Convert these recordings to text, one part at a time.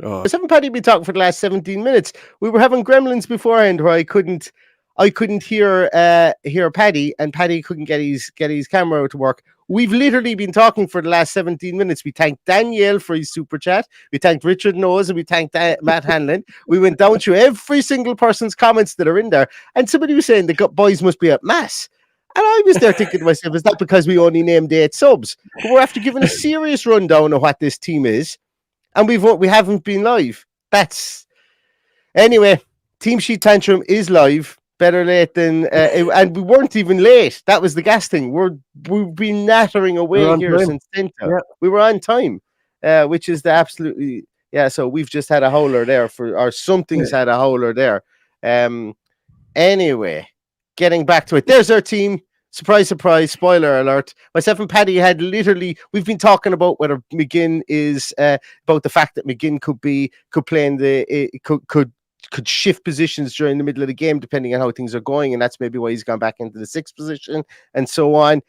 Oh, Haven't Paddy been talking for the last 17 minutes? We were having gremlins beforehand where I couldn't hear Paddy, and Paddy couldn't get his camera to work. We've literally been talking for the last 17 minutes. We thanked Danielle for his super chat. We thanked Richard Knowles, and we thanked Matt Hanlon. We went down through every single person's comments that are in there. And somebody was saying the boys must be at mass. And I was there thinking to myself, is that because we only named 8 subs? But we're after giving a serious rundown of what this team is, and we haven't been live. That's anyway. Teamsheet Tantrum is live. Better late than and we weren't even late. That was the gas thing. We've been nattering we're away on here time. since Senta. Yeah. We were on time, which is the absolutely So we've just had a howler there or something's had a howler there. Anyway, getting back to it. There's our team. Surprise, surprise, spoiler alert. Myself and Paddy we've been talking about whether McGinn is, about the fact that McGinn could play in could shift positions during the middle of the game, depending on how things are going. And that's maybe why he's gone back into the 6th position and so on.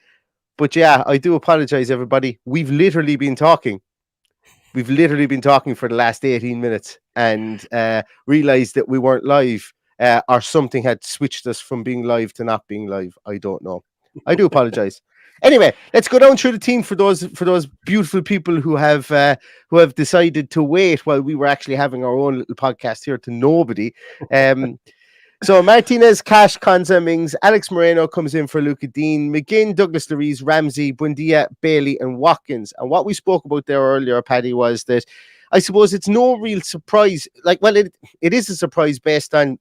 But yeah, I do apologize, everybody. We've literally been talking. We've literally been talking for the last 18 minutes and realized that we weren't live. Or something had switched us from being live to not being live. I don't know. I do apologize. Anyway, let's go down through the team for those beautiful people who have decided to wait while we were actually having our own little podcast here to nobody. So Martinez, Cash, Konza, Mings, Alex Moreno comes in for Luca Dean, McGinn, Douglas Luiz, Ramsey, Buendia, Bailey, and Watkins. And what we spoke about there earlier, Paddy, was that I suppose it's no real surprise. It is a surprise based on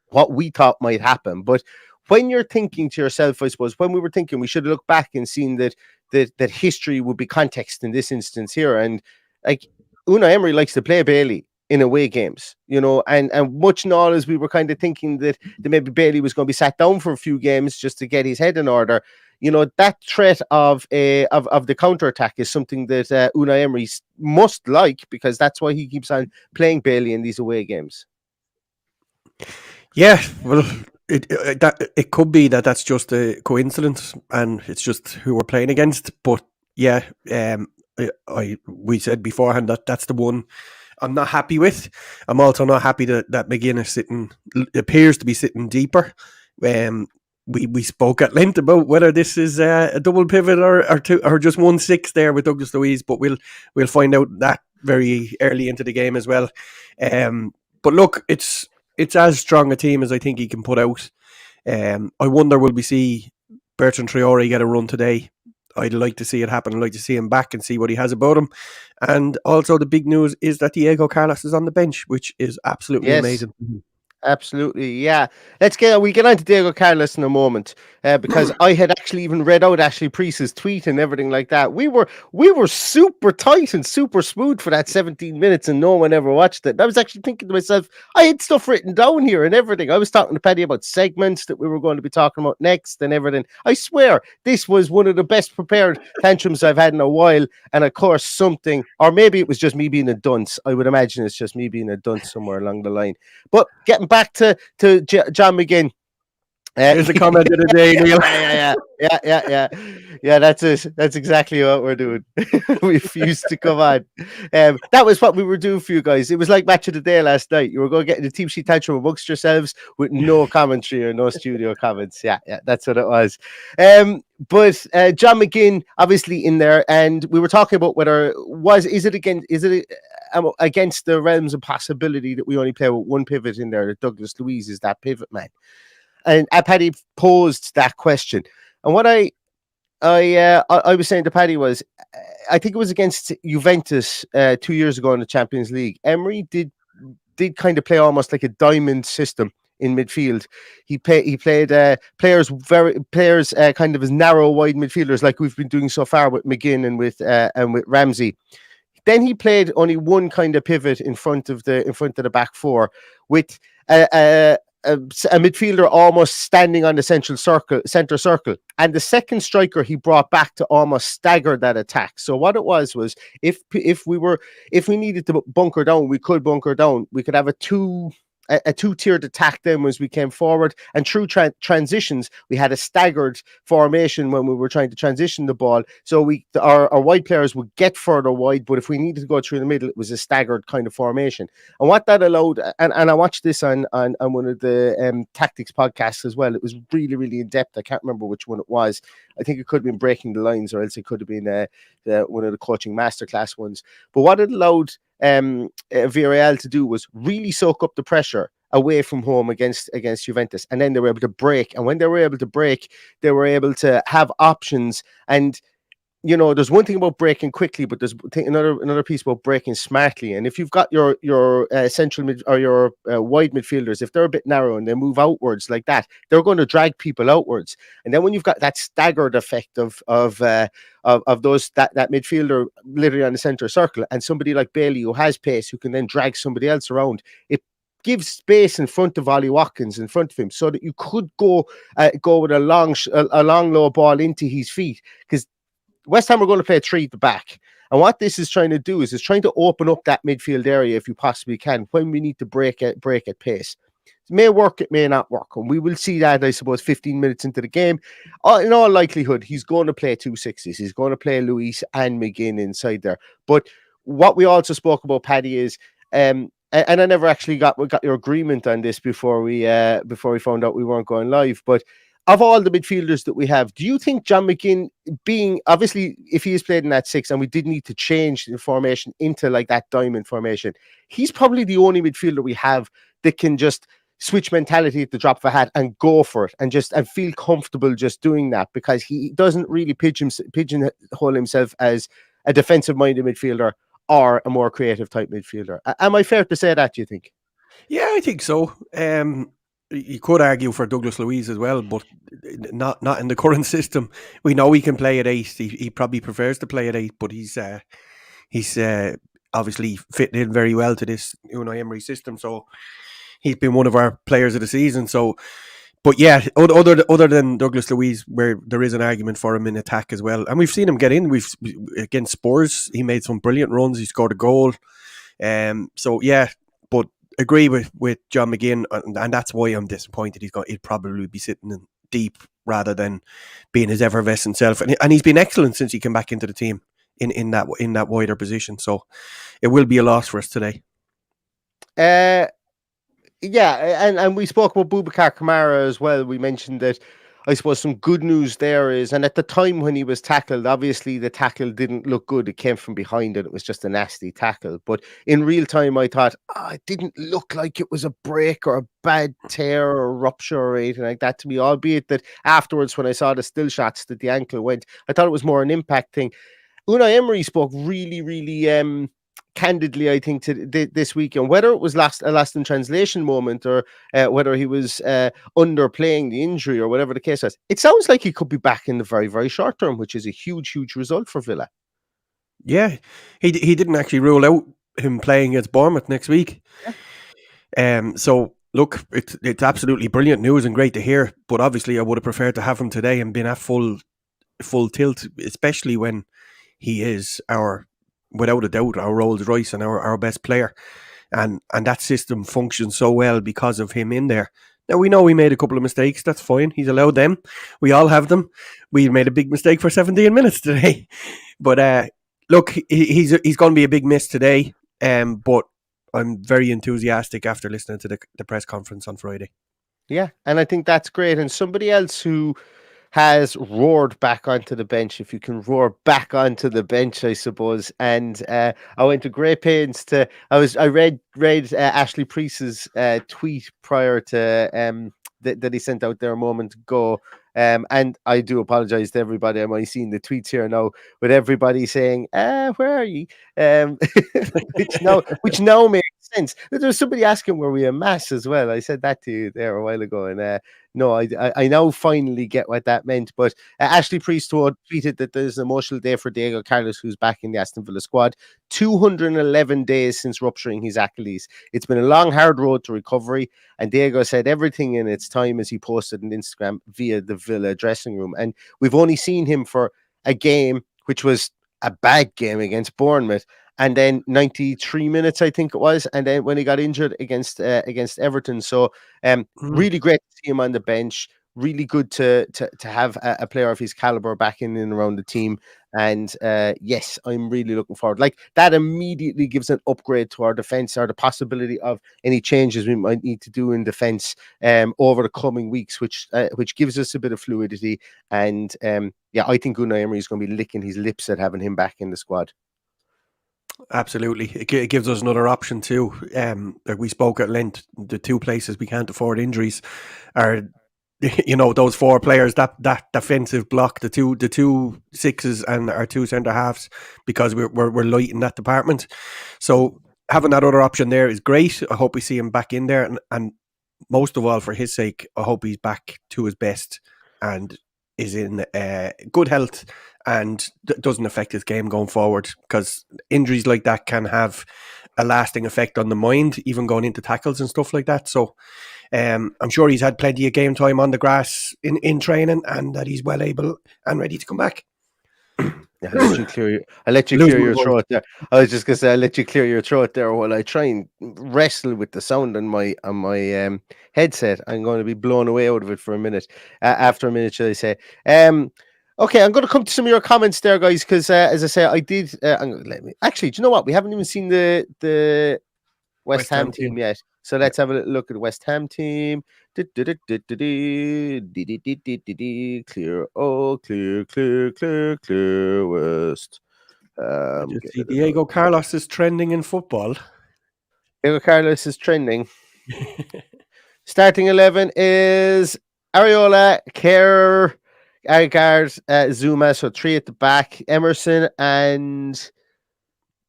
what we thought might happen. But when you're thinking to yourself, I suppose, when we were thinking, we should have looked back and seen that history would be context in this instance here. And like Unai Emery likes to play Bailey in away games, and much and all as we were kind of thinking that maybe Bailey was going to be sat down for a few games just to get his head in order. That threat of the counter-attack is something that Unai Emery must like, because that's why he keeps on playing Bailey in these away games. Yeah, well, it could be that's just a coincidence, and it's just who we're playing against. But yeah, we said beforehand that's the one I'm not happy with. I'm also not happy that McGinn is appears to be sitting deeper. We spoke at length about whether this is a double pivot or just 1-6 there with Douglas Luiz, but we'll find out that very early into the game as well. But look, it's as strong a team as I think he can put out. I wonder, will we see Bertrand Traore get a run today? I'd like to see it happen. I'd like to see him back and see what he has about him. And also the big news is that Diego Carlos is on the bench, which is absolutely amazing. Absolutely, yeah. We'll get on to Diego Carlos in a moment, because I had actually even read out Ashley Priest's tweet and everything like that. We were super tight and super smooth for that 17 minutes, and no one ever watched it. And I was actually thinking to myself, I had stuff written down here and everything. I was talking to Paddy about segments that we were going to be talking about next and everything. I swear, this was one of the best prepared tantrums I've had in a while. And of course, something, or maybe it was just me being a dunce. I would imagine it's just me being a dunce somewhere along the line. But getting back to John McGinn. Here's a comment of the day, Neil. Yeah, that's it. That's exactly what we're doing. We refused to come on. That was what we were doing for you guys. It was like match of the day last night. You were going to get the Teamsheet Tantrum amongst yourselves with no commentary or no studio comments. Yeah, that's what it was. But John McGinn obviously in there, and we were talking about whether is it against the realms of possibility that we only play with one pivot in there, that Douglas Luiz is that pivot man. And Paddy posed that question, and what I was saying to Paddy was, I think it was against Juventus 2 years ago in the Champions League. Emery did kind of play almost like a diamond system in midfield. He played players kind of as narrow, wide midfielders like we've been doing so far with McGinn and with Ramsey. Then he played only one kind of pivot in front of the back four, with a midfielder almost standing on the center circle, and the second striker he brought back to almost stagger that attack. So what it was if we needed to bunker down, we could bunker down. We could have a a two-tiered attack then as we came forward, and through transitions we had a staggered formation when we were trying to transition the ball. So our wide players would get further wide, but if we needed to go through the middle, it was a staggered kind of formation. And what that allowed, and I watched this on one of the tactics podcasts as well. It was really, really in depth. I can't remember which one it was. I think it could have been Breaking the Lines, or else it could have been one of the coaching masterclass ones. But what it allowed Villarreal to do was really soak up the pressure away from home against Juventus, and then they were able to break. And when they were able to break, they were able to have options. And there's one thing about breaking quickly, but there's another piece about breaking smartly. And if you've got your central mid or your wide midfielders, if they're a bit narrow and they move outwards like that, they're going to drag people outwards. And then when you've got that staggered effect of those that midfielder literally on the center circle, and somebody like Bailey who has pace, who can then drag somebody else around, it gives space in front of Ollie Watkins in front of him, so that you could go with a long low ball into his feet, because West Ham are going to play 3 at the back. And what this is trying to do is trying to open up that midfield area if you possibly can, when we need to break at pace. It may work, it may not work. And we will see that, I suppose, 15 minutes into the game. In all likelihood, he's going to play 2 6s. He's going to play Luis and McGinn inside there. But what we also spoke about, Paddy, is and I never actually got your agreement on this before we found out we weren't going live, but of all the midfielders that we have, do you think John McGinn, being obviously, if he is played in that 6 and we did need to change the formation into like that diamond formation, he's probably the only midfielder we have that can just switch mentality at the drop of a hat and go for it and feel comfortable just doing that, because he doesn't really pigeonhole himself as a defensive-minded midfielder or a more creative type midfielder. Am I fair to say that, do you think? Yeah, I think so. You could argue for Douglas Luiz as well, but not in the current system. We know he can play at 8. He probably prefers to play at 8, but he's obviously fitting in very well to this Unai Emery system. So he's been one of our players of the season. So, but yeah, other than Douglas Luiz, where there is an argument for him in attack as well, and we've seen him get in. Against Spurs, he made some brilliant runs. He scored a goal. So yeah, but agree with John McGinn, and that's why I'm disappointed. He'd probably be sitting in deep rather than being his effervescent self, and he's been excellent since he came back into the team in that wider position. So it will be a loss for us today. Yeah, and we spoke about Boubacar Kamara as well. We mentioned that, I suppose, some good news there is, and at the time when he was tackled, obviously the tackle didn't look good. It came from behind and it was just a nasty tackle. But in real time, I thought, it didn't look like it was a break or a bad tear or rupture or anything like that to me, albeit that afterwards, when I saw the still shots that the ankle went, I thought it was more an impact thing. Unai Emery spoke really, really candidly, I think, to this weekend, whether it was a lost in translation moment or whether he was underplaying the injury or whatever the case was. It sounds like he could be back in the very, very short term, which is a huge, huge result for Villa. Yeah, he didn't actually rule out him playing against Bournemouth next week. Yeah. So look, it's absolutely brilliant news and great to hear. But obviously, I would have preferred to have him today and been at full tilt, especially when he is without a doubt, our Rolls Royce and our best player. And that system functions so well because of him in there. Now, we know we made a couple of mistakes. That's fine. He's allowed them. We all have them. We made a big mistake for 17 minutes today. But look, he's going to be a big miss today. But I'm very enthusiastic after listening to the press conference on Friday. Yeah, and I think that's great. And somebody else who has roared back onto the bench, if you can roar back onto the bench, I suppose. And I went to great pains I read Ashley Priest's tweet prior to that he sent out there a moment ago. And I do apologize to everybody. I'm only seeing the tweets here now with everybody saying, where are you? which now makes sense. There's somebody asking, were we a mess as well? I said that to you there a while ago. And no, I now finally get what that meant. But Ashley Priest tweeted that there's an emotional day for Diego Carlos, who's back in the Aston Villa squad. 211 days since rupturing his Achilles. It's been a long, hard road to recovery. And Diego said everything in its time, as he posted on Instagram via the Villa dressing room. And we've only seen him for a game, which was a bad game against Bournemouth. and then 93 minutes, I think it was, and then when he got injured against Everton. So really great to see him on the bench. Really good to have a player of his caliber back in and around the team. And yes, I'm really looking forward. Like, that immediately gives an upgrade to our defense, or the possibility of any changes we might need to do in defense over the coming weeks, which gives us a bit of fluidity. And yeah, I think Unai Emery is going to be licking his lips at having him back in the squad. Absolutely. It gives us another option too. Like we spoke at length, the two places we can't afford injuries are, those four players, that defensive block, the two sixes and our two centre halves, because we're light in that department. So having that other option there is great. I hope we see him back in there, and most of all, for his sake, I hope he's back to his best and is in good health and doesn't affect his game going forward, because injuries like that can have a lasting effect on the mind, even going into tackles and stuff like that. So I'm sure he's had plenty of game time on the grass in training, and that he's well able and ready to come back. I'll let you clear your throat there. I was just gonna say, I'll let you clear your throat there while I try and wrestle with the sound on my headset. I'm going to be blown away out of it for a minute. After a minute, shall I say? Okay, I'm going to come to some of your comments there, guys, because as I say, I did. Actually, do you know what? We haven't even seen the West Ham team yet. So let's have a look at the West Ham team. Clear, West. See, Diego Carlos is trending in football. Diego Carlos is trending. Starting 11 is Areola, Kerr, Agard, Zuma. So 3 at the back. Emerson and...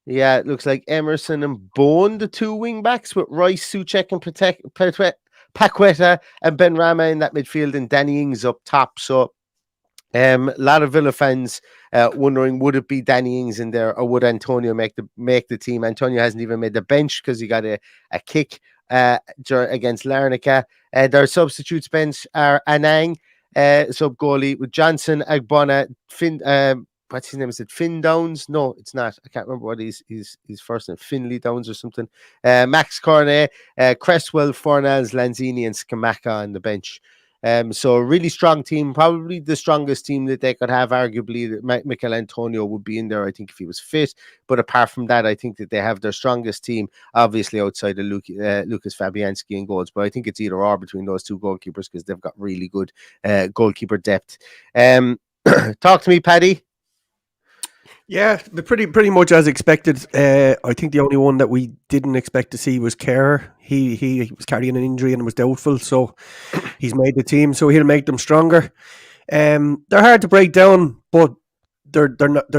yeah, it looks like Emerson and Bone, the 2 wing backs, with Rice, Souček, and Paqueta and Benrahma in that midfield, and Danny Ings up top. So a lot of Villa fans wondering, would it be Danny Ings in there, or would Antonio make the team? Antonio hasn't even made the bench because he got a kick against Larnaca. Their substitutes bench are Anang, sub goalie, with Johnson, Agbona, Finn. What's his name? Is it Finn Downs? No, it's not. I can't remember what his first name. Finley Downs or something. Max Cornet, Cresswell, Fornals, Lanzini, and Scamacca on the bench. So a really strong team, probably the strongest team that they could have. Arguably, Mikel Antonio would be in there, I think, if he was fit. But apart from that, I think that they have their strongest team, obviously outside of Lucas Fabianski in goals. But I think it's either or between those two goalkeepers, because they've got really good goalkeeper depth. Talk to me, Paddy. Yeah, pretty much as expected. I think the only one that we didn't expect to see was Kerr. He was carrying an injury and was doubtful, so he's made the team. So he'll make them stronger. They're hard to break down, but they're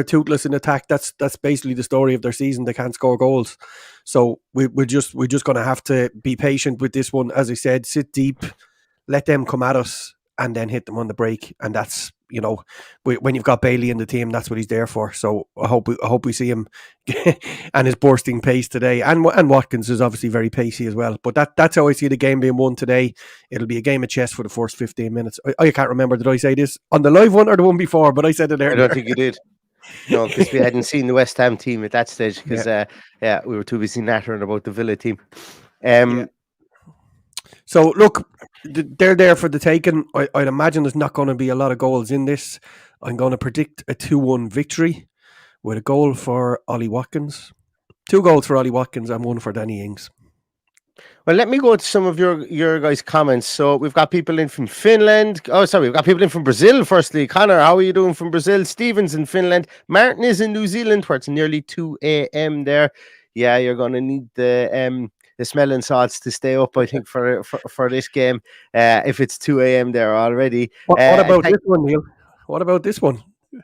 toothless in attack. That's basically the story of their season. They can't score goals, so we're just going to have to be patient with this one. As I said, sit deep, let them come at us, and then hit them on the break. And that's, when you've got Bailey in the team, that's what he's there for. So I hope we see him and his bursting pace today. And Watkins is obviously very pacey as well. But that's how I see the game being won today. It'll be a game of chess for the first 15 minutes. I can't remember, did I say this on the live one or the one before? But I said it earlier. I don't think you did. No, because we hadn't seen the West Ham team at that stage, because we were too busy nattering about the Villa team. So look, they're there for the taking. I'd imagine there's not going to be a lot of goals in this. I'm going to predict a 2-1 victory with a goal for Ollie Watkins. 2 goals for Ollie Watkins and 1 for Danny Ings. Well, let me go to some of your guys' comments. So we've got people in from Finland. Oh, sorry, we've got people in from Brazil. Firstly, Connor, how are you doing from Brazil? Stephen's in Finland. Martin is in New Zealand, where it's nearly 2 a.m. there. Yeah, you're going to need the smelling salts to stay up, I think, for this game. If it's 2 a.m. there already. What about this one, Neil? What about this one?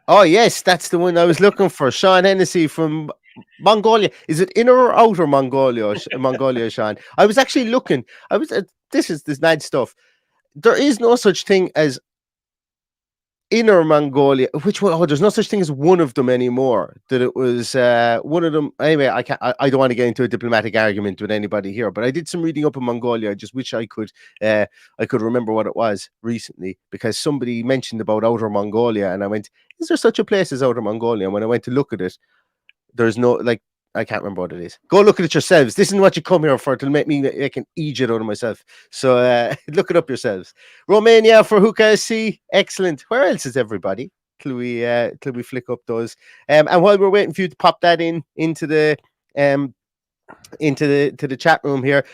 Oh, yes, that's the one I was looking for. Sean Hennessy from Mongolia. Is it inner or outer Mongolia, Sean? I was actually looking. This is this mad stuff. There is no such thing as inner Mongolia. Which one? Oh, there's no such thing as one of them anymore. That it was one of them. Anyway, I don't want to get into a diplomatic argument with anybody here, but I did some reading up in Mongolia. I just wish I could remember what it was recently, because somebody mentioned about Outer Mongolia, and I went, "Is there such a place as Outer Mongolia?" And when I went to look at it, there's no, like, I can't remember what it is. Go look at it yourselves. This isn't what you come here for, to make me make an idiot out of myself. So look it up yourselves. Romania for Hookah SC. Excellent. Where else is everybody? Till we flick up those. And while we're waiting for you to pop that into the chat room here.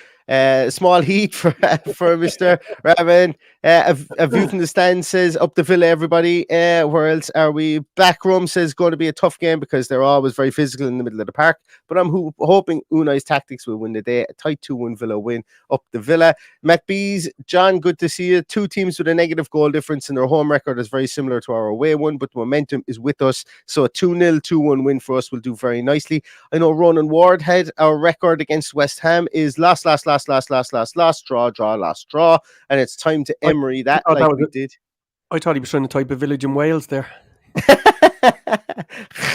Small heat for Mr. Raven. A view from the stand says up the Villa, everybody. Where else are we? Back room says going to be a tough game because they're always very physical in the middle of the park. But I'm hoping Unai's tactics will win the day. A tight 2-1 Villa win up the Villa. McBees, John, good to see you. Two teams with a negative goal difference, and their home record is very similar to our away one, but the momentum is with us. So a 2-0, 2-1 win for us will do very nicely. I know Ronan Ward had our record against West Ham is loss, draw, and it's time to Emery that like we did. I thought he was trying to type a village in Wales there.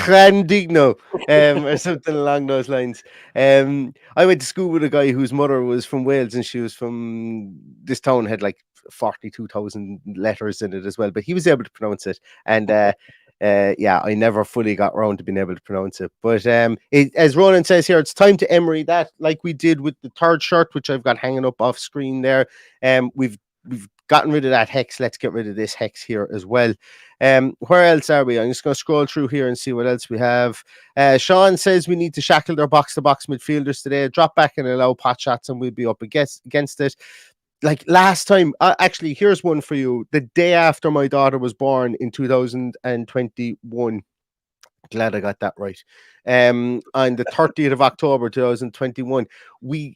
Randigno, or something along those lines. I went to school with a guy whose mother was from Wales, and she was from this town, had like 42,000 letters in it as well, but he was able to pronounce it. And yeah, I never fully got around to being able to pronounce it. But as Ronan says here, it's time to Emery that, like we did with the third shirt, which I've got hanging up off screen there. We've gotten rid of that hex. Let's get rid of this hex here as well. Where else are we? I'm just going to scroll through here and see what else we have. Sean says we need to shackle their box-to-box midfielders today. Drop back and allow pot shots, and we'll be up against it. Like last time, actually, here's one for you. The day after my daughter was born in 2021. Glad I got that right. On the 30th of October 2021, we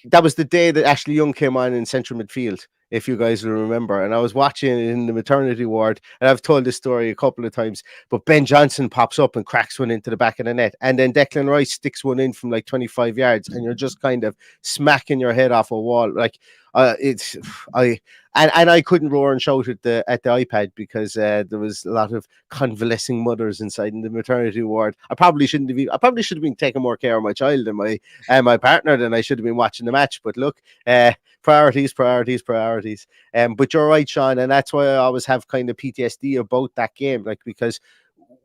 that was the day that Ashley Young came on in central midfield, if you guys will remember. And I was watching it in the maternity ward, and I've told this story a couple of times, but Ben Johnson pops up and cracks one into the back of the net, and then Declan Rice sticks one in from like 25 yards, and you're just kind of smacking your head off a wall. Like I couldn't roar and shout at the iPad because there was a lot of convalescing mothers inside in the maternity ward. I probably should have been taking more care of my child and my partner than I should have been watching the match. But look, priorities. But you're right, Sean, and that's why I always have kind of PTSD about that game, like, because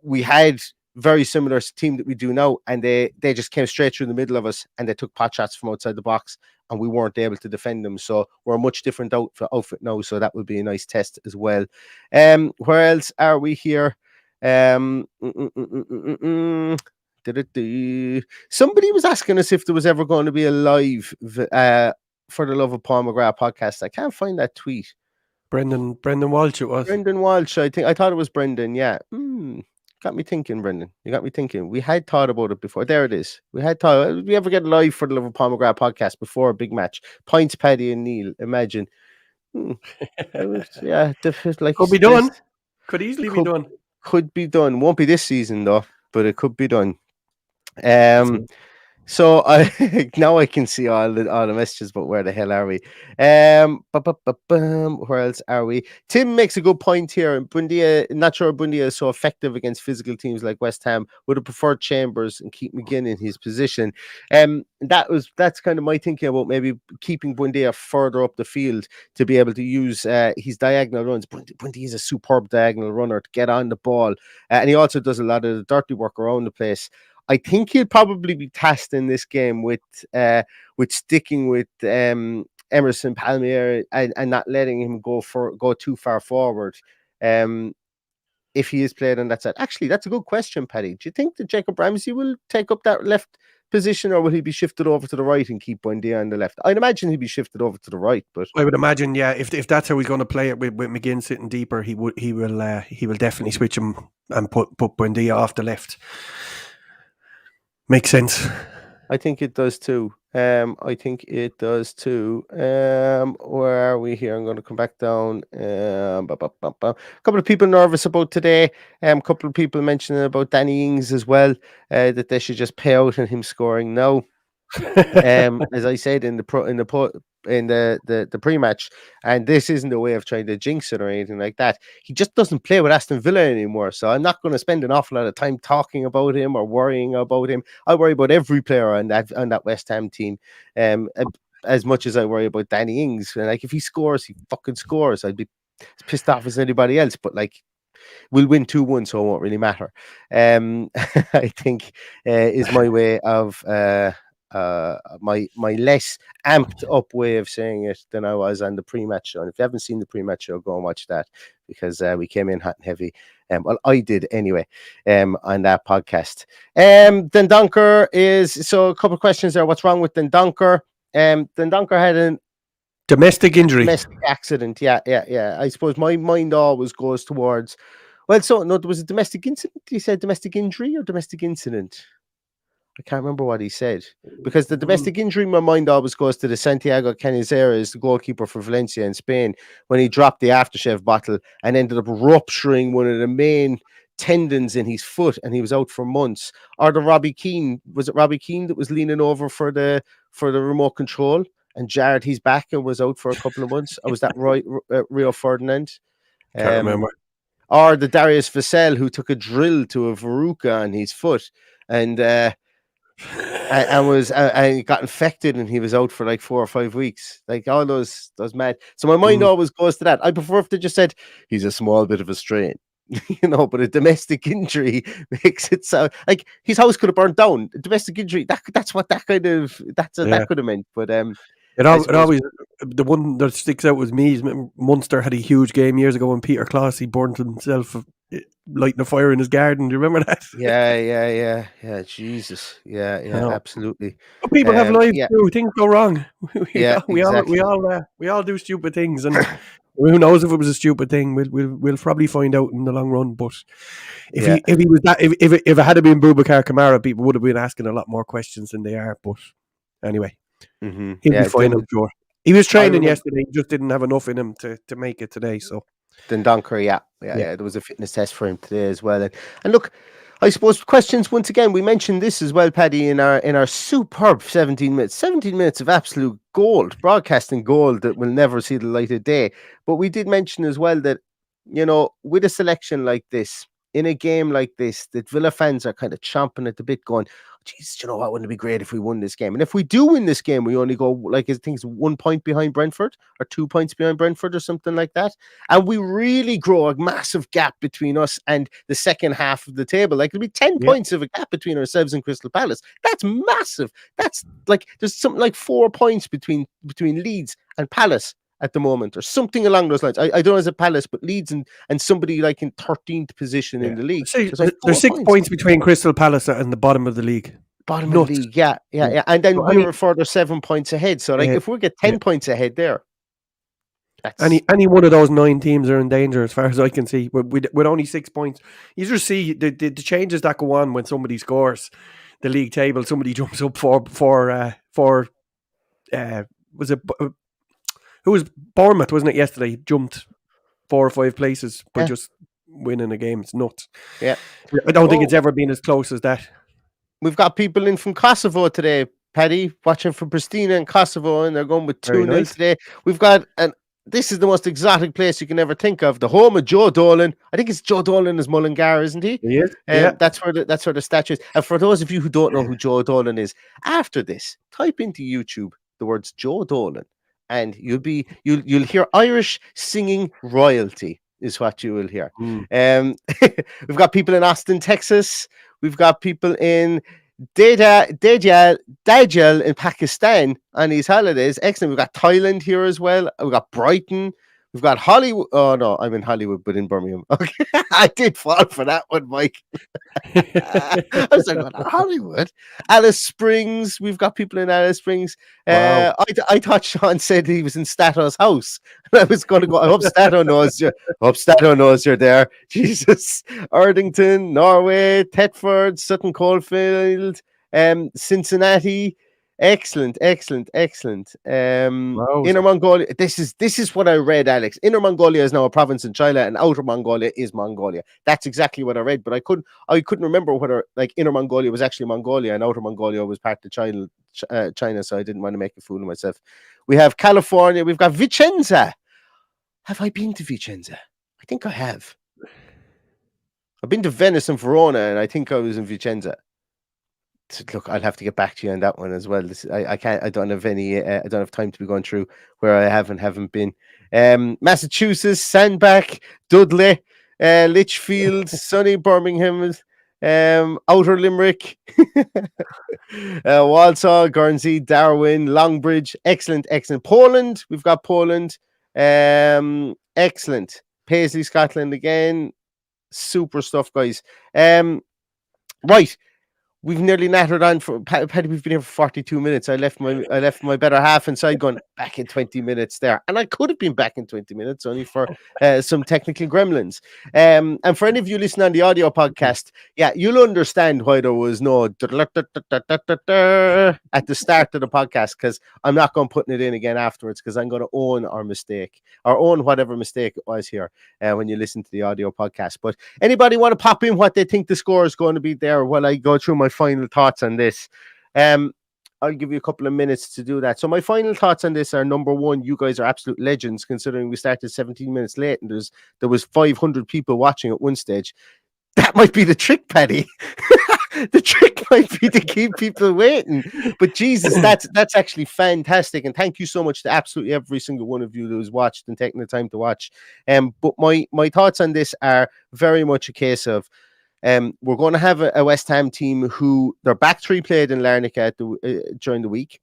we had very similar team that we do now, and they just came straight through the middle of us, and they took pot shots from outside the box, and we weren't able to defend them. So we're a much different outfit now. So that would be a nice test as well. Where else are we here? Somebody was asking us if there was ever going to be a live for the Love of Paul McGrath podcast. I can't find that tweet. Brendan Walsh, it was. Brendan Walsh, I thought it was Brendan. Yeah. Got me thinking, Brendan. You got me thinking. We had thought about it before. There it is. We had thought. Did we ever get live for the Love of Paul McGrath podcast before a big match? Points, Paddy and Neil. Imagine. Yeah, like could be done. Could easily be done. Could be done. Won't be this season though, but it could be done. So now I can see all the messages, but where the hell are we? Where else are we? Tim makes a good point here. Bundia, not sure Bundia is so effective against physical teams like West Ham. Would have preferred Chambers and keep McGinn in his position. That's kind of my thinking about maybe keeping Bundia further up the field to be able to use his diagonal runs. Bundia is a superb diagonal runner to get on the ball, and he also does a lot of the dirty work around the place. I think he'll probably be tasked in this game with sticking with Emerson Palmieri and not letting him go too far forward. If he is played on that side. Actually, that's a good question, Paddy. Do you think that Jacob Ramsey will take up that left position, or will he be shifted over to the right and keep Buendia on the left? I'd imagine he'd be shifted over to the right, but I would imagine, yeah, if that's how he's going to play it with McGinn sitting deeper, he will definitely switch him and put Buendia off the left. Makes sense. I think it does too. Where are we here? I'm going to come back down. A couple of people nervous about today. A couple of people mentioning about Danny Ings as well, that they should just pay out on him scoring now. As I said in the pre-match, and this isn't a way of trying to jinx it or anything like that. He just doesn't play with Aston Villa anymore, so I'm not going to spend an awful lot of time talking about him or worrying about him. I worry about every player on that West Ham team, as much as I worry about Danny Ings. And like, if he scores, he fucking scores. I'd be as pissed off as anybody else. But like, we'll win 2-1, so it won't really matter. I think is my way of my less amped up way of saying it than I was on the pre-match show. And if you haven't seen the pre-match show, go and watch that, because we came in hot and heavy. Well, I did anyway, on that podcast. Dendoncker is, so a couple of questions there. What's wrong with Dendoncker? Dendoncker had an Domestic injury. domestic accident. Yeah. I suppose my mind always goes towards, well, so no, there was a domestic incident. He said domestic injury or domestic incident. I can't remember what he said, because the domestic injury, my mind always goes to the Santiago Canizares, the goalkeeper for Valencia in Spain, when he dropped the aftershave bottle and ended up rupturing one of the main tendons in his foot, and he was out for months. Or the Robbie Keane, was it Robbie Keane that was leaning over for the remote control and jarred his back and was out for a couple of months? Or was that Rio Ferdinand? Can't remember. Or the Darius Vassell, who took a drill to a verruca on his foot and was got infected, and he was out for like 4 or 5 weeks. Like all those mad. So my mind always goes to that. I prefer if they just said he's a small bit of a strain, but a domestic injury makes it sound like his house could have burned down. A domestic injury, that's what that kind of that could have meant. But it always, the one that sticks out with me is Munster had a huge game years ago when Peter Clossy burned himself lighting a fire in his garden. Do you remember that? Yeah. Jesus. Yeah, absolutely. But people have lives too. Things go wrong. We exactly. all do stupid things, and who knows if it was a stupid thing? We'll probably find out in the long run. But if he was that, if it had been Boubacar Kamara, people would have been asking a lot more questions than they are. But anyway, he'll be fine, I'm sure. He was training yesterday. He just didn't have enough in him to make it today. So. Dendoncker, yeah. There was a fitness test for him today as well. And look, I suppose questions once again. We mentioned this as well, Paddy, in our superb 17 minutes. 17 minutes of absolute gold, broadcasting gold that will never see the light of day. But we did mention as well that, with a selection like this, in a game like this, that Villa fans are kind of chomping at the bit, going, "Geez, you know what? Wouldn't it be great if we won this game?" And if we do win this game, we only go, like, I think it's 1 point behind Brentford or 2 points behind Brentford or something like that. And we really grow a massive gap between us and the second half of the table. Like, it'll be 10 points of a gap between ourselves and Crystal Palace. That's massive. That's like, there's something like 4 points between Leeds and Palace at the moment, or something along those lines. I don't know as a Palace, but Leeds and somebody like in 13th position in the league. So there's 6 points between Crystal Palace and the bottom of the league. Of the league, yeah. And then we're further 7 points ahead. So like if we get 10 points ahead there, that's any one of those 9 teams are in danger as far as I can see. With only 6 points, you just see the changes that go on when somebody scores the league table. Somebody jumps up for was it? Who was Bournemouth, wasn't it, yesterday? Jumped 4 or 5 places by just winning a game. It's nuts. Yeah. I don't think it's ever been as close as that. We've got people in from Kosovo today, Paddy, watching from Pristina in Kosovo, and they're going with 2-0 today. We've got, and this is the most exotic place you can ever think of, the home of Joe Dolan. I think it's Joe Dolan is Mullingar, isn't he? He is. That's where the statue is. And for those of you who don't know who Joe Dolan is, after this, type into YouTube the words Joe Dolan, and you'll hear Irish singing royalty is what you will hear. We've got people in Aston, Texas. We've got people in Dajjal in Pakistan on these holidays. Excellent. We've got Thailand here as well. We've got Brighton. We've got Hollywood. Oh, no, I'm in Hollywood, but in Birmingham. Okay, I did fall for that one, Mike. I was like, Hollywood? Alice Springs. We've got people in Alice Springs. Wow. I thought Sean said he was in Stato's house. I was going to go, I hope Stato knows you. I hope Stato knows you're there. Jesus. Erdington, Norway, Thetford, Sutton Coldfield, Cincinnati. Excellent. Inner Mongolia. This is what I read, Alex. Inner Mongolia is now a province in China, and Outer Mongolia is Mongolia. That's exactly what I read, but I couldn't remember whether like Inner Mongolia was actually Mongolia and Outer Mongolia was part of China. So I didn't want to make a fool of myself. We have California. We've got Vicenza. Have I been to Vicenza? I think I have. I've been to Venice and Verona, and I think I was in Vicenza. Look, I'll have to get back to you on that one as well. I can't. I don't have any. I don't have time to be going through where I haven't been. Massachusetts, Sandbach, Dudley, Lichfield, sunny Birmingham, Outer Limerick, Walsall, Guernsey, Darwin, Longbridge. Excellent. Poland, we've got Poland. Excellent. Paisley, Scotland again. Super stuff, guys. Right. We've nearly nattered on for Paddy. We've been here for 42 minutes. I left my better half inside, going back in 20 minutes there, and I could have been back in 20 minutes only for some technical gremlins. And for any of you listening on the audio podcast, yeah, you'll understand why there was no at the start of the podcast, because I'm not going putting it in again afterwards, because I'm going to own our mistake, or own whatever mistake it was here when you listen to the audio podcast. But anybody want to pop in what they think the score is going to be there while I go through my final thoughts on this? I'll give you a couple of minutes to do that. So my final thoughts on this are: number one, you guys are absolute legends, considering we started 17 minutes late and there was 500 people watching at one stage. That might be the trick, Paddy. The trick might be to keep people waiting. But Jesus, that's actually fantastic. And thank you so much to absolutely every single one of you who's watched and taken the time to watch. But my thoughts on this are very much a case of we're going to have a West Ham team who their back three played in Larnaca during the week.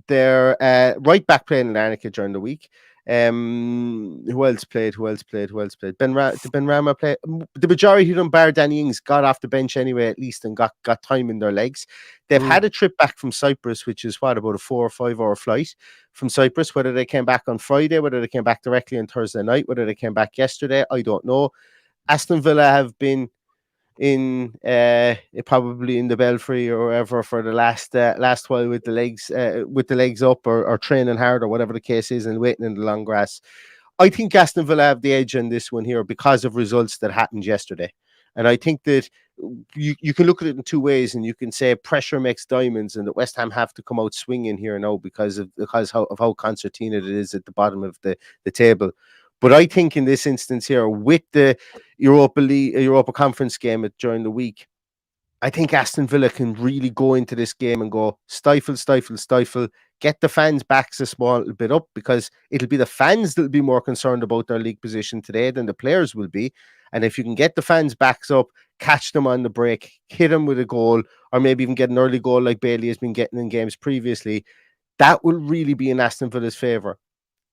Their right back played in Larnaca during the week. Who else played? Did Ben Rama play? The majority of them, bar Danny Ings, got off the bench anyway, at least, and got time in their legs. They've had a trip back from Cyprus, which is about a 4 or 5 hour flight from Cyprus. Whether they came back on Friday, whether they came back directly on Thursday night, whether they came back yesterday, I don't know. Aston Villa have been in probably in the Belfry or wherever for the last while with the legs up, or training hard, or whatever the case is, and waiting in the long grass. I think Aston Villa have the edge on this one here because of results that happened yesterday. And I think that you can look at it in two ways, and you can say pressure makes diamonds, and that West Ham have to come out swinging here now because of how concertina it is at the bottom of the table. But I think in this instance here, with the Europa Conference game during the week, I think Aston Villa can really go into this game and go stifle, get the fans' backs a small little bit up, because it'll be the fans that'll be more concerned about their league position today than the players will be. And if you can get the fans' backs up, catch them on the break, hit them with a goal, or maybe even get an early goal like Bailey has been getting in games previously, that will really be in Aston Villa's favour.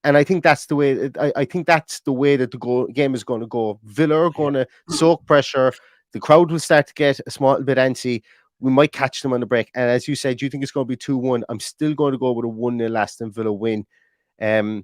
And I think that's the way. I think that's the way that the game is going to go. Villa are going to soak pressure. The crowd will start to get a small bit antsy. We might catch them on the break. And as you said, you think it's going to be 2-1. I'm still going to go with a 1-0 Aston Villa win. I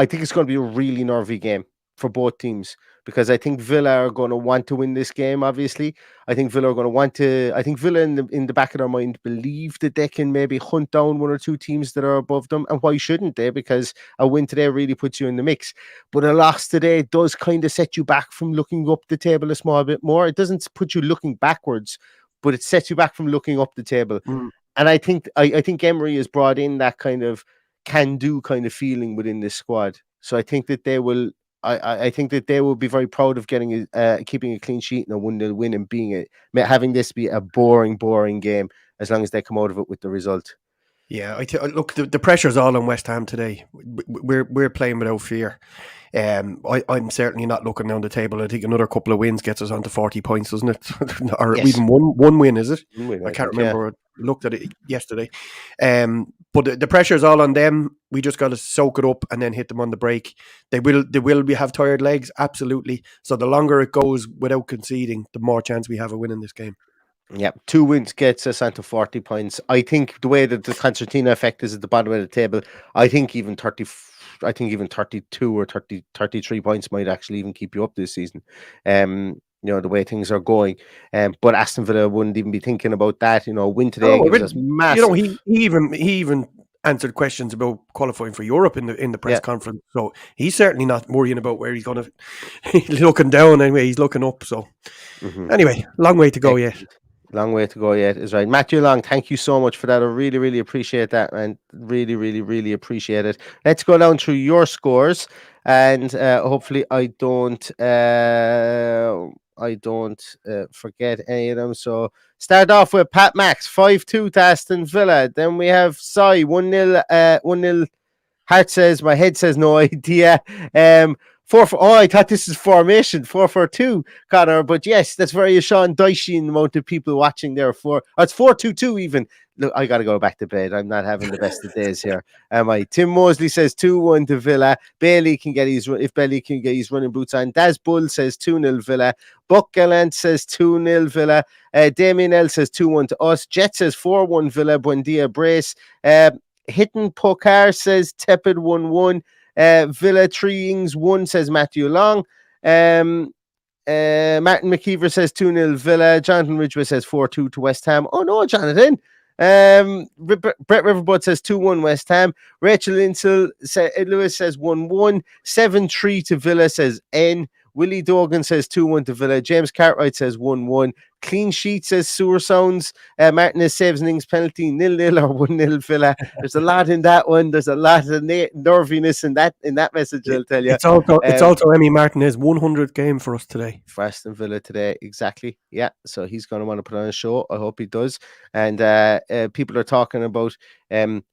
think it's going to be a really nervy game for both teams, because I think Villa are going to want to win this game. Obviously, I think Villa are going to want to. I think Villa in the back of their mind believe that they can maybe hunt down one or two teams that are above them, and why shouldn't they? Because a win today really puts you in the mix. But a loss today does kind of set you back from looking up the table a small bit more. It doesn't put you looking backwards, but it sets you back from looking up the table. And I think Emery has brought in that kind of can-do kind of feeling within this squad. So I think that they will. I think that they will be very proud of getting keeping a clean sheet and a 1-0 win, and having this be a boring game, as long as they come out of it with the result. Yeah, look, the pressure's all on West Ham today. We're playing without fear. I'm certainly not looking down the table. I think another couple of wins gets us onto 40 points, doesn't it? Or yes. Even one win, is it? I can't remember. Yeah. I looked at it yesterday. But the pressure's all on them. We just got to soak it up and then hit them on the break. They will have tired legs, absolutely. So the longer it goes without conceding, the more chance we have of winning this game. Yeah, 2 wins gets us onto 40 points. I think the way that the concertina effect is at the bottom of the table, I think even 32 or 33 points might actually even keep you up this season. The way things are going. But Aston Villa wouldn't even be thinking about that. Win today gives us massive. He even answered questions about qualifying for Europe in the press conference. So he's certainly not worrying about where he's going to. He's looking down anyway. He's looking up. So anyway, long way to go yet. Long way to go yet is right. Matthew Long, thank you so much for that. I really, really appreciate that, man. Really, really, really appreciate it. Let's go down through your scores, and hopefully I don't forget any of them. So start off with Pat Max 5-2 to Aston Villa. Then we have Sai 1-0. 1-0. Heart says, my head says no idea. Oh, I thought this is formation 4-4-2, Connor. But yes, that's very Sean Dyche amount of people watching there. It's 4-2-2 even. Look, I got to go back to bed. I'm not having the best of days here, am I? Tim Mosley says 2-1 to Villa. Bailey can get his running boots on. Daz Bull says 2-0 Villa. Buck Gallant says 2-0 Villa. Damien L says 2-1 to us. Jet says 4-1 Villa. Buendia Brace. Hitting Pokar says tepid 1-1. Villa 3-1 says Matthew Long. Martin McKeever says 2-0 Villa. Jonathan Ridgway says 4-2 to West Ham. Oh no, Jonathan. Brett Riverbud says 2-1 West Ham. Rachel Lewis says 1-1. 7-3 to Villa says N. Willie Dogan says 2-1 to Villa. James Cartwright says 1-1. Clean sheet says Sewer Sounds. Martinez saves an innings penalty 0-0 or 1-0 Villa. There's a lot in that one. There's a lot of nerviness in that message. I'll tell you. It's also Emmy Martinez 100th game for us today. For Aston Villa today, exactly. Yeah, so he's going to want to put on a show. I hope he does. And people are talking about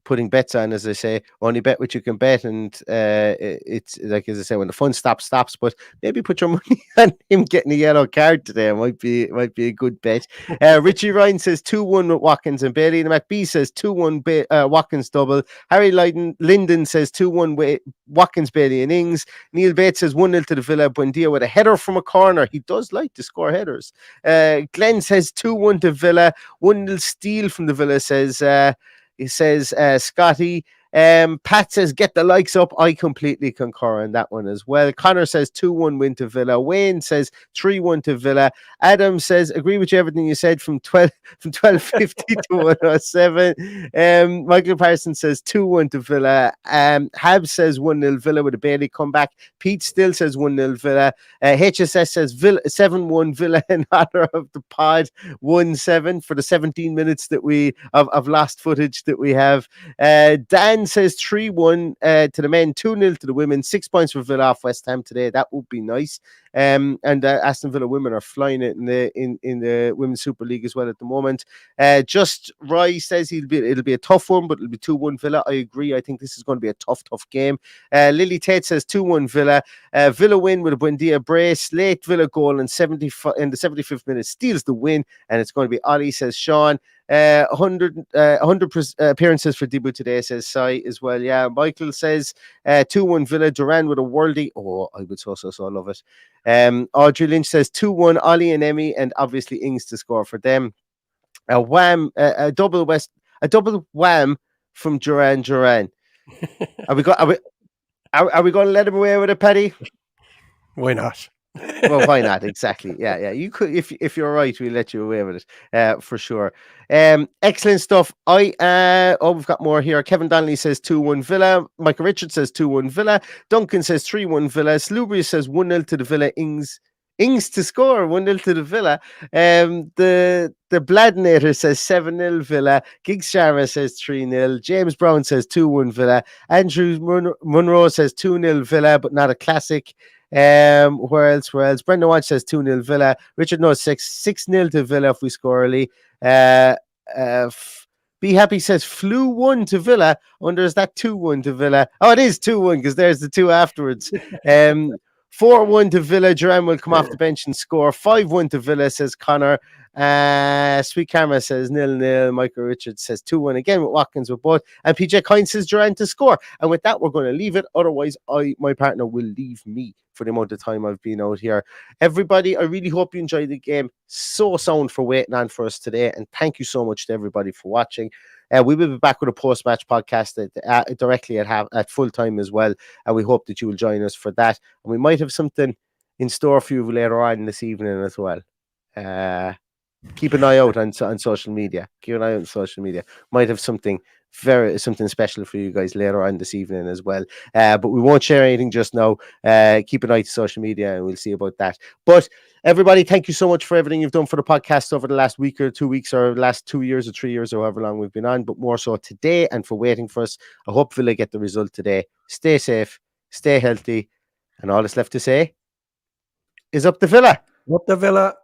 putting bets on, as I say, only bet what you can bet. And it's like, as I say, when the fun stops. But maybe put your money on him getting a yellow card today. It might be a good bet. Richie Ryan says 2-1 with Watkins and Bailey. And McBee says 2-1 Watkins double. Harry Linden says 2-1 with Watkins, Bailey and Ings. Neil Bates says 1-0 to the Villa. Buendia with a header from a corner. He does like to score headers. Glenn says 2-1 to Villa. 1-0 steal from the Villa, says Scotty. Pat says get the likes up. I completely concur on that one as well. Connor says 2-1 win to Villa. Wayne says 3-1 to Villa. Adam says agree with you everything you said from 1250 to 107. Michael Parsons says 2-1 to Villa. Hab says 1-0 Villa with a Bailey comeback. Pete still says 1-0 Villa. HSS says 7-1 Villa in honor of the pod. 1-7 for the 17 minutes that we of lost footage that we have. Dan says 3-1 to the men, 2-0 to the women, 6 points for Villa off West Ham today. That would be nice. And Aston Villa women are flying it in the Women's Super League as well at the moment. Just Roy says it'll be a tough one, but it'll be 2-1 Villa. I agree. I think this is going to be a tough game. Lily Tate says 2-1 Villa. Villa win with a Buendia brace. Late Villa goal in the 75th minute steals the win, and it's going to be Ollie, says Sean. 100 appearances for debut today, says Sai as well. Yeah, Michael says 2-1 Villa. Duran with a worldie. Oh, I would so love it. Audrey Lynch says 2-1 Ollie and Emmy, and obviously Ings to score for them. A double wham from Duran. Are we going to let him away with it, Paddy? Why not? Well, why not? Exactly. Yeah. You could, if you're right, we'll let you away with it, for sure. Excellent stuff. We've got more here. Kevin Donnelly says 2-1 Villa. Michael Richards says 2-1 Villa. Duncan says 3-1 Villa. Slubry says 1-0 to the Villa. Ings to score 1-0 to the Villa. The Bladnator says 7-0 Villa. Giggs Sharma says 3-0. James Brown says 2-1 Villa. Andrew Munro says 2-0 Villa, but not a classic. Where else? Brendan Watch says 2-0 Villa. Richard knows 6-0 to Villa if we score early. Be Happy says flew 1 to Villa. I wonder, is that 2-1 to Villa? Oh, it is 2-1 because there's the 2 afterwards. 4-1 to Villa. Duran will come off the bench and score. 5-1 to Villa, says Connor. Sweet Camera says 0-0. Michael Richards says 2-1 again with Watkins with both. And PJ Coyne says Duran to score. And with that, we're going to leave it. Otherwise, my partner will leave me for the amount of time I've been out here. Everybody, I really hope you enjoyed the game. So sound for waiting on for us today. And thank you so much to everybody for watching. We will be back with a post-match podcast directly at full time as well. And we hope that you will join us for that. And we might have something in store for you later on this evening as well. Keep an eye out on social media. Might have something special for you guys later on this evening as well. But we won't share anything just now. Keep an eye to social media and we'll see about that. But everybody, thank you so much for everything you've done for the podcast over the last week or 2 weeks or last 2 years or 3 years or however long we've been on, but more so today and for waiting for us. I hope Villa get the result today. Stay safe, stay healthy, and all that's left to say is up the Villa. Up the Villa.